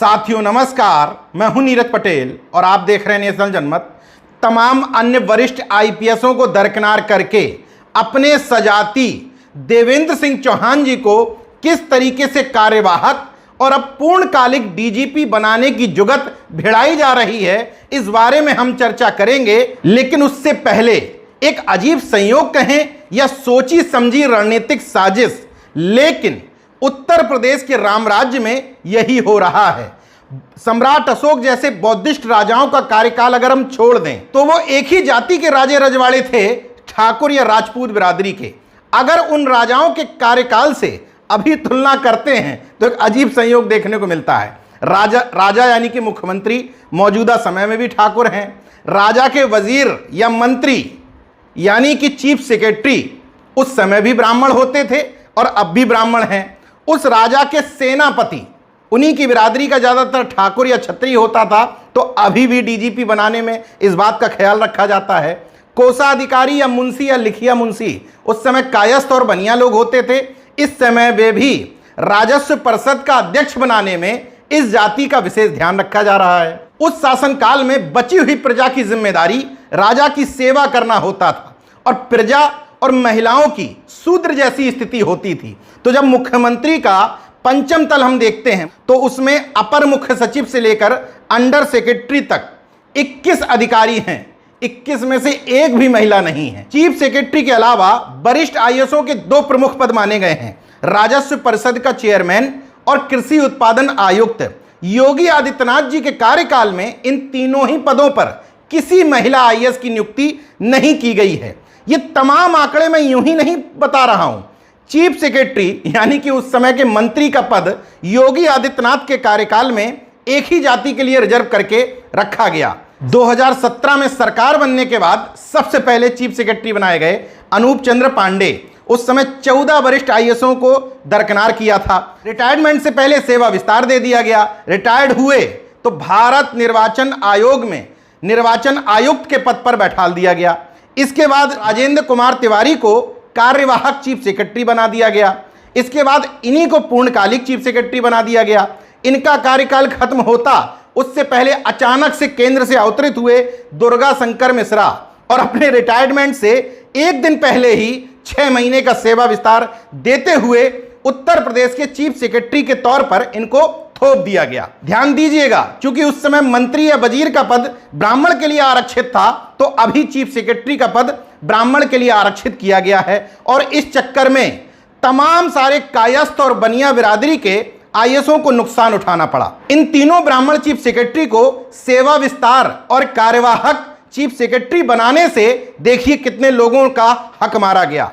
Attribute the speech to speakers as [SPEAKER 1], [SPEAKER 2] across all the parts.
[SPEAKER 1] साथियों नमस्कार, मैं हूं नीरज पटेल और आप देख रहे हैं नेशनल जनमत। तमाम अन्य वरिष्ठ आईपीएसों को दरकिनार करके अपने सजाती देवेंद्र सिंह चौहान जी को किस तरीके से कार्यवाहक और अब पूर्णकालिक डीजीपी बनाने की जुगत भिड़ाई जा रही है, इस बारे में हम चर्चा करेंगे। लेकिन उससे पहले एक अजीब संयोग कहें या सोची समझी रणनीतिक साजिश, लेकिन उत्तर प्रदेश के राम राज्य में यही हो रहा है। सम्राट अशोक जैसे बौद्धिस्ट राजाओं का कार्यकाल अगर हम छोड़ दें तो वो एक ही जाति के राजे रजवाड़े थे, ठाकुर या राजपूत बिरादरी के। अगर उन राजाओं के कार्यकाल से अभी तुलना करते हैं तो एक अजीब संयोग देखने को मिलता है। राजा यानी कि मुख्यमंत्री मौजूदा समय में भी ठाकुर हैं। राजा के वजीर या मंत्री यानी कि चीफ सेक्रेटरी उस समय भी ब्राह्मण होते थे और अब भी ब्राह्मण हैं। उस राजा के सेनापति, उन्हीं की बिरादरी का ज्यादातर ठाकुर या क्षत्रिय होता था, तो अभी भी डीजीपी बनाने में इस बात का ख्याल रखा जाता है। कोषाधिकारी या मुंशी या लिखिया मुंशी उस समय कायस्थ और बनिया लोग होते थे। इस समय वे भी राजस्व परिषद का अध्यक्ष बनाने में इस जाति का विशेष ध्यान रखा जा रहा है। उस शासनकाल में बची हुई प्रजा की जिम्मेदारी राजा की सेवा करना होता था और प्रजा और महिलाओं की शूद्र जैसी स्थिति होती थी। तो जब मुख्यमंत्री का पंचम तल हम देखते हैं तो उसमें अपर मुख्य सचिव से लेकर अंडर सेक्रेटरी तक 21 अधिकारी हैं। 21 में से एक भी महिला नहीं है। चीफ सेक्रेटरी के अलावा वरिष्ठ आईएएसओं के 2 प्रमुख पद माने गए हैं, राजस्व परिषद का चेयरमैन और कृषि उत्पादन आयुक्त। योगी आदित्यनाथ जी के कार्यकाल में इन तीनों ही पदों पर किसी महिला आईएएस की नियुक्ति नहीं की गई है। ये तमाम आंकड़े मैं यूं ही नहीं बता रहा हूं। चीफ सेक्रेटरी यानी कि उस समय के मंत्री का पद योगी आदित्यनाथ के कार्यकाल में एक ही जाति के लिए रिजर्व करके रखा गया। 2017 में सरकार बनने के बाद सबसे पहले चीफ सेक्रेटरी बनाए गए अनूप चंद्र पांडे। उस समय 14 वरिष्ठ आईएएसओं को दरकिनार किया था। रिटायरमेंट से पहले सेवा विस्तार दे दिया गया। रिटायर्ड हुए तो भारत निर्वाचन आयोग में निर्वाचन आयुक्त के पद पर बैठाल दिया गया। इसके बाद राजेंद्र कुमार तिवारी को कार्यवाहक चीफ सेक्रेटरी बना दिया गया। इसके बाद इन्हीं को पूर्णकालिक चीफ सेक्रेटरी बना दिया गया। इनका कार्यकाल खत्म होता उससे पहले अचानक से केंद्र से अवतरित हुए दुर्गा शंकर मिश्रा और अपने रिटायरमेंट से एक दिन पहले ही 6 महीने का सेवा विस्तार देते हुए उत्तर प्रदेश के चीफ सेक्रेटरी के तौर पर इनको थोप दिया गया। ध्यान दीजिएगा, क्योंकि उस समय मंत्री या वजीर का पद ब्राह्मण के लिए आरक्षित था, तो अभी चीफ सेक्रेटरी का पद ब्राह्मण के लिए आरक्षित किया गया है। और इस चक्कर में तमाम सारे कायस्थ और बनिया बिरादरी के आईएएसओं को नुकसान उठाना पड़ा। इन तीनों ब्राह्मण चीफ सेक्रेटरी को सेवा विस्तार और कार्यवाहक चीफ सेक्रेटरी बनाने से देखिए कितने लोगों का हक मारा गया।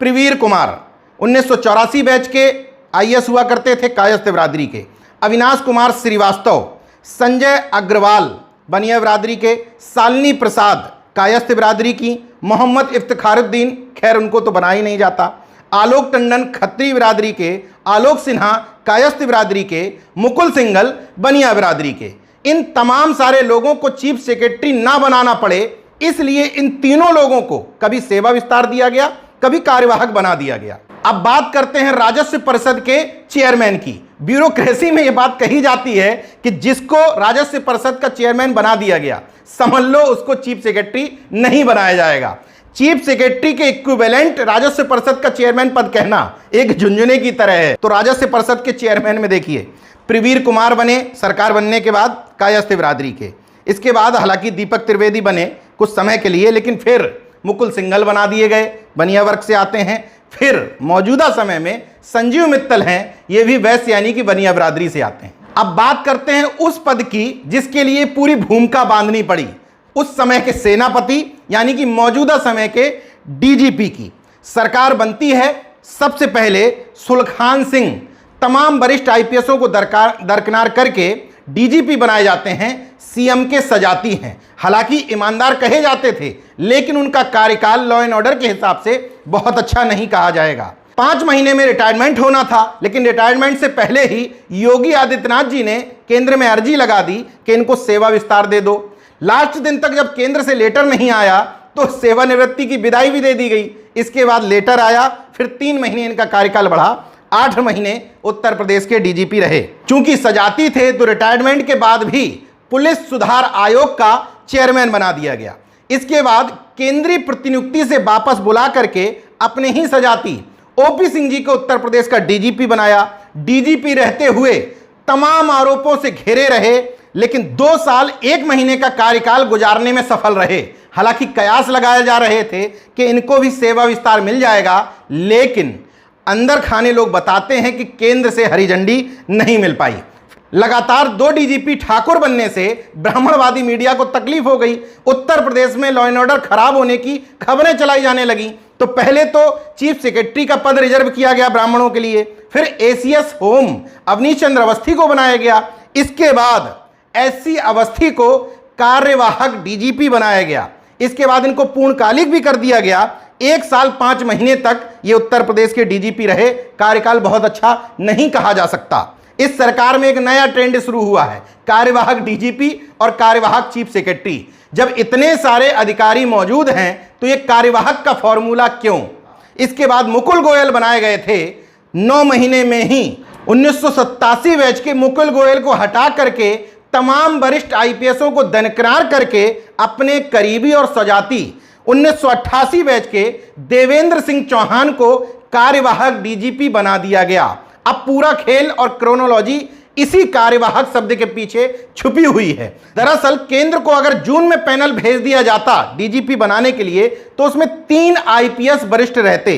[SPEAKER 1] प्रवीर कुमार 1984 बैच के आईएएस हुआ करते थे, कायस्थ बिरादरी के। अविनाश कुमार श्रीवास्तव, संजय अग्रवाल बनिया बिरादरी के, शालिनी प्रसाद कायस्थ बिरादरी की, मोहम्मद इफ्तिखारुद्दीन, खैर उनको तो बना ही नहीं जाता, आलोक टंडन खत्री बिरादरी के, आलोक सिन्हा कायस्थ बिरादरी के, मुकुल सिंघल बनिया बिरादरी के। इन तमाम सारे लोगों को चीफ सेक्रेटरी ना बनाना पड़े, इसलिए इन तीनों लोगों को कभी सेवा विस्तार दिया गया, कभी कार्यवाहक बना दिया गया। अब बात करते हैं राजस्व परिषद के चेयरमैन की। ब्यूरोक्रेसी में यह बात कही जाती है कि जिसको राजस्व परिषद का चेयरमैन बना दिया गया, समझ लो उसको चीफ सेक्रेटरी नहीं बनाया जाएगा। चीफ सेक्रेटरी के इक्विवेलेंट राजस्व परिषद का चेयरमैन पद कहना एक झुंझुने की तरह है। तो राजस्व परिषद के चेयरमैन में देखिए प्रवीर कुमार बने सरकार बनने के बाद कायस्थ बिरादरी के। इसके बाद हालांकि दीपक त्रिवेदी बने कुछ समय के लिए, लेकिन फिर मुकुल सिंघल बना दिए गए, बनिया वर्ग से आते हैं। फिर मौजूदा समय में संजीव मित्तल हैं, ये भी वैश्य यानी कि बनिया बिरादरी से आते हैं। अब बात करते हैं उस पद की जिसके लिए पूरी भूमिका बांधनी पड़ी, उस समय के सेनापति यानी कि मौजूदा समय के डीजीपी की। सरकार बनती है, सबसे पहले सुलखान सिंह तमाम वरिष्ठ आईपीएसओं को दरकिनार करके डीजीपी बनाए जाते हैं। सीएम के सजाती हैं, हालांकि ईमानदार कहे जाते थे, लेकिन उनका कार्यकाल लॉ एंड ऑर्डर के हिसाब से बहुत अच्छा नहीं कहा जाएगा। 5 महीने में रिटायरमेंट होना था, लेकिन रिटायरमेंट से पहले ही योगी आदित्यनाथ जी ने केंद्र में अर्जी लगा दी कि इनको सेवा विस्तार दे दो। लास्ट दिन तक जब केंद्र से लेटर नहीं आया तो सेवानिवृत्ति की विदाई भी दे दी गई। इसके बाद लेटर आया, फिर 3 महीने इनका कार्यकाल बढ़ा। 8 महीने उत्तर प्रदेश के डीजीपी रहे। चूंकि सजाती थे तो रिटायरमेंट के बाद भी पुलिस सुधार आयोग का चेयरमैन बना दिया गया। इसके बाद केंद्रीय प्रतिनियुक्ति से वापस बुला करके अपने ही सजाती ओपी सिंह जी को उत्तर प्रदेश का डीजीपी बनाया। डीजीपी रहते हुए तमाम आरोपों से घिरे रहे, लेकिन 2 साल 1 महीने का कार्यकाल गुजारने में सफल रहे। हालांकि कयास लगाए जा रहे थे कि इनको भी सेवा विस्तार मिल जाएगा, लेकिन अंदर खाने लोग बताते हैं कि केंद्र से हरी झंडी नहीं मिल पाई। लगातार 2 डीजीपी ठाकुर बनने से ब्राह्मणवादी मीडिया को तकलीफ हो गई। उत्तर प्रदेश में लॉ एंड ऑर्डर खराब होने की खबरें चलाई जाने लगी। तो पहले तो चीफ सेक्रेटरी का पद रिजर्व किया गया ब्राह्मणों के लिए, फिर एसीएस होम अवनीश चंद्र अवस्थी को बनाया गया। इसके बाद एससी अवस्थी को कार्यवाहक डीजीपी बनाया गया। इसके बाद इनको पूर्णकालिक भी कर दिया गया। 1 साल 5 महीने तक ये उत्तर प्रदेश के डीजीपी रहे। कार्यकाल बहुत अच्छा नहीं कहा जा सकता। इस सरकार में एक नया ट्रेंड शुरू हुआ है, कार्यवाहक डीजीपी और कार्यवाहक चीफ सेक्रेटरी। जब इतने सारे अधिकारी मौजूद हैं तो ये कार्यवाहक का फॉर्मूला क्यों? इसके बाद मुकुल गोयल बनाए गए थे। 9 महीने में ही 1987 बैच के मुकुल गोयल को हटा करके तमाम वरिष्ठ आईपीएसों को दरकिनार करके अपने करीबी और सजाती 1988 बैच के देवेंद्र सिंह चौहान को कार्यवाहक डीजीपी बना दिया गया। अब पूरा खेल और क्रोनोलॉजी इसी कार्यवाहक शब्द के पीछे छुपी हुई है। दरअसल केंद्र को अगर जून में पैनल भेज दिया जाता डीजीपी बनाने के लिए तो उसमें 3 आईपीएस वरिष्ठ रहते।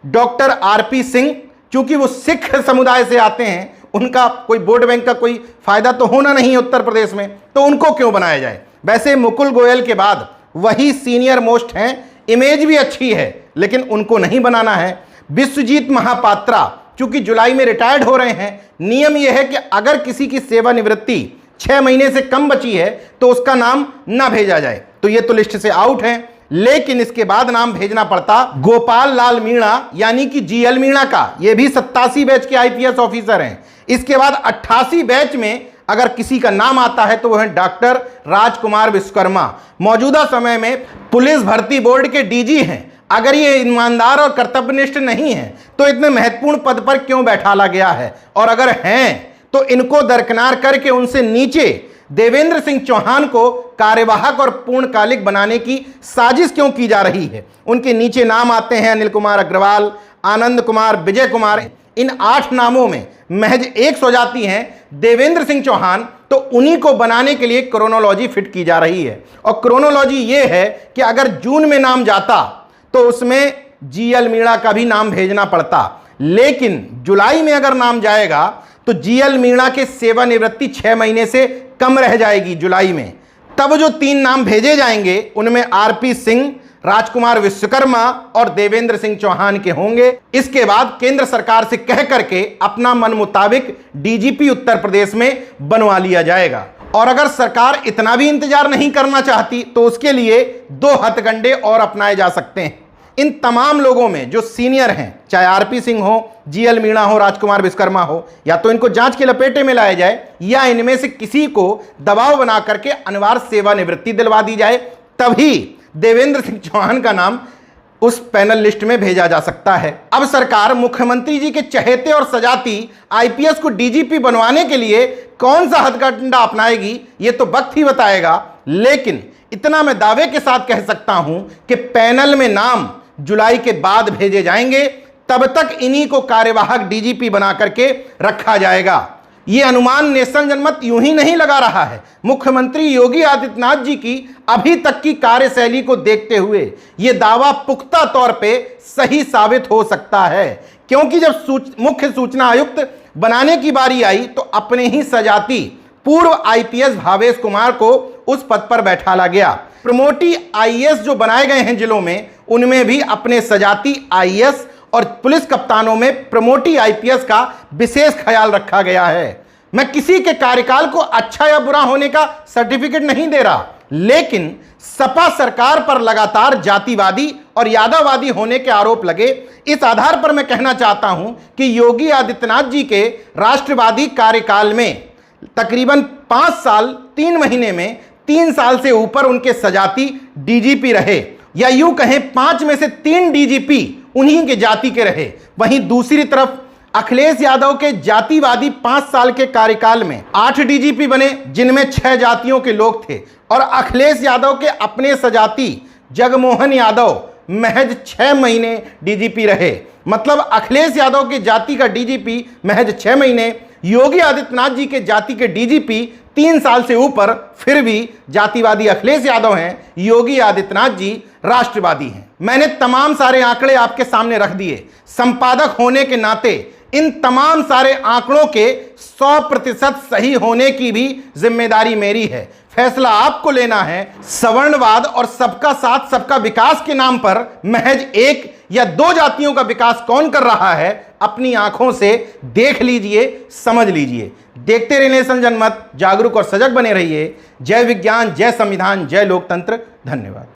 [SPEAKER 1] डॉक्टर आरपी सिंह, चूंकि वो सिख समुदाय से आते हैं, उनका कोई वोट बैंक का कोई फायदा तो होना नहीं है उत्तर प्रदेश में, तो उनको क्यों बनाया जाए। वैसे मुकुल गोयल के बाद वही सीनियर मोस्ट हैं, इमेज भी अच्छी है, लेकिन उनको नहीं बनाना है। विश्वजीत महापात्रा चूंकि जुलाई में रिटायर्ड हो रहे हैं, नियम यह है कि अगर किसी की सेवानिवृत्ति 6 महीने से कम बची है तो उसका नाम ना भेजा जाए, तो ये तो लिस्ट से आउट है। लेकिन इसके बाद नाम भेजना पड़ता गोपाल लाल मीणा यानी कि जीएल मीणा का। ये भी 87 बैच के आईपीएस ऑफिसर हैं। इसके बाद 88 बैच में अगर किसी का नाम आता है तो वह है डॉक्टर राजकुमार विश्वकर्मा। मौजूदा समय में पुलिस भर्ती बोर्ड के डीजी हैं। अगर ये ईमानदार और कर्तव्यनिष्ठ नहीं है तो इतने महत्वपूर्ण पद पर क्यों बैठाला गया है? और अगर हैं तो इनको दरकिनार करके उनसे नीचे देवेंद्र सिंह चौहान को कार्यवाहक और पूर्णकालिक बनाने की साजिश क्यों की जा रही है? उनके नीचे नाम आते हैं अनिल कुमार अग्रवाल, आनंद कुमार, विजय कुमार। इन 8 नामों में महज एक सजाती हैं देवेंद्र सिंह चौहान, तो उन्हीं को बनाने के लिए क्रोनोलॉजी फिट की जा रही है। और क्रोनोलॉजी ये है कि अगर जून में नाम जाता तो उसमें जीएल मीणा का भी नाम भेजना पड़ता, लेकिन जुलाई में अगर नाम जाएगा तो जीएल मीणा के सेवानिवृत्ति 6 महीने से कम रह जाएगी जुलाई में। तब जो 3 नाम भेजे जाएंगे उनमें आरपी सिंह, राजकुमार विश्वकर्मा और देवेंद्र सिंह चौहान के होंगे। इसके बाद केंद्र सरकार से कह करके अपना मन मुताबिक डीजीपी उत्तर प्रदेश में बनवा लिया जाएगा। और अगर सरकार इतना भी इंतजार नहीं करना चाहती तो उसके लिए 2 हथकंडे और अपनाए जा सकते हैं। इन तमाम लोगों में जो सीनियर हैं, चाहे आरपी सिंह हो, जीएल मीणा हो, राजकुमार विश्वकर्मा हो, या तो इनको जांच के लपेटे में लाया जाए या इनमें से किसी को दबाव बना करके अनिवार्य सेवानिवृत्ति दिलवा दी जाए, तभी देवेंद्र सिंह चौहान का नाम उस पैनल लिस्ट में भेजा जा सकता है। अब सरकार मुख्यमंत्री जी के चहेते और सजाती आईपीएस को डीजीपी बनवाने के लिए कौन सा हथकंडा अपनाएगी ये तो वक्त ही बताएगा। लेकिन इतना मैं दावे के साथ कह सकता हूं कि पैनल में नाम जुलाई के बाद भेजे जाएंगे, तब तक इन्हीं को कार्यवाहक डीजीपी बना करके रखा जाएगा। ये अनुमान नेशनल जनमत यूं ही नहीं लगा रहा है। मुख्यमंत्री योगी आदित्यनाथ जी की अभी तक की कार्यशैली को देखते हुए यह दावा पुख्ता तौर पे सही साबित हो सकता है, क्योंकि जब मुख्य सूचना आयुक्त बनाने की बारी आई तो अपने ही सजाती पूर्व आईपीएस भावेश कुमार को उस पद पर बैठाला गया। प्रमोटी आईएएस जो बनाए गए हैं जिलों में, उनमें भी अपने सजाती आईएएस और पुलिस कप्तानों में प्रमोटी आईपीएस का विशेष ख्याल रखा गया है। मैं किसी के कार्यकाल को अच्छा या बुरा होने का सर्टिफिकेट नहीं दे रहा, लेकिन सपा सरकार पर लगातार जातिवादी और यादववादी होने के आरोप लगे। इस आधार पर मैं कहना चाहता हूं कि योगी आदित्यनाथ जी के राष्ट्रवादी कार्यकाल में तकरीबन 5 साल 3 महीने में 3 साल से ऊपर उनके सजाती डीजीपी रहे, या यूं कहें 5 में से 3 डीजीपी उन्हीं के जाति के रहे। वहीं दूसरी तरफ अखिलेश यादव के जातिवादी 5 साल के कार्यकाल में 8 डीजीपी बने, जिनमें 6 जातियों के लोग थे, और अखिलेश यादव के अपने सजाती जगमोहन यादव महज 6 महीने डीजीपी रहे। मतलब अखिलेश यादव की जाति का डीजीपी महज 6 महीने, योगी आदित्यनाथ जी के जाति के डीजीपी 3 साल से ऊपर, फिर भी जातिवादी अखिलेश यादव हैं, योगी आदित्यनाथ जी राष्ट्रवादी हैं। मैंने तमाम सारे आंकड़े आपके सामने रख दिए। संपादक होने के नाते इन तमाम सारे आंकड़ों के 100% सही होने की भी जिम्मेदारी मेरी है। फैसला आपको लेना है। सवर्णवाद और सबका साथ सबका विकास के नाम पर महज 1 या 2 जातियों का विकास कौन कर रहा है, अपनी आंखों से देख लीजिए, समझ लीजिए। देखते रहिए नेशन जनमत, जागरूक और सजग बने रहिए। जय विज्ञान, जय संविधान, जय लोकतंत्र। धन्यवाद।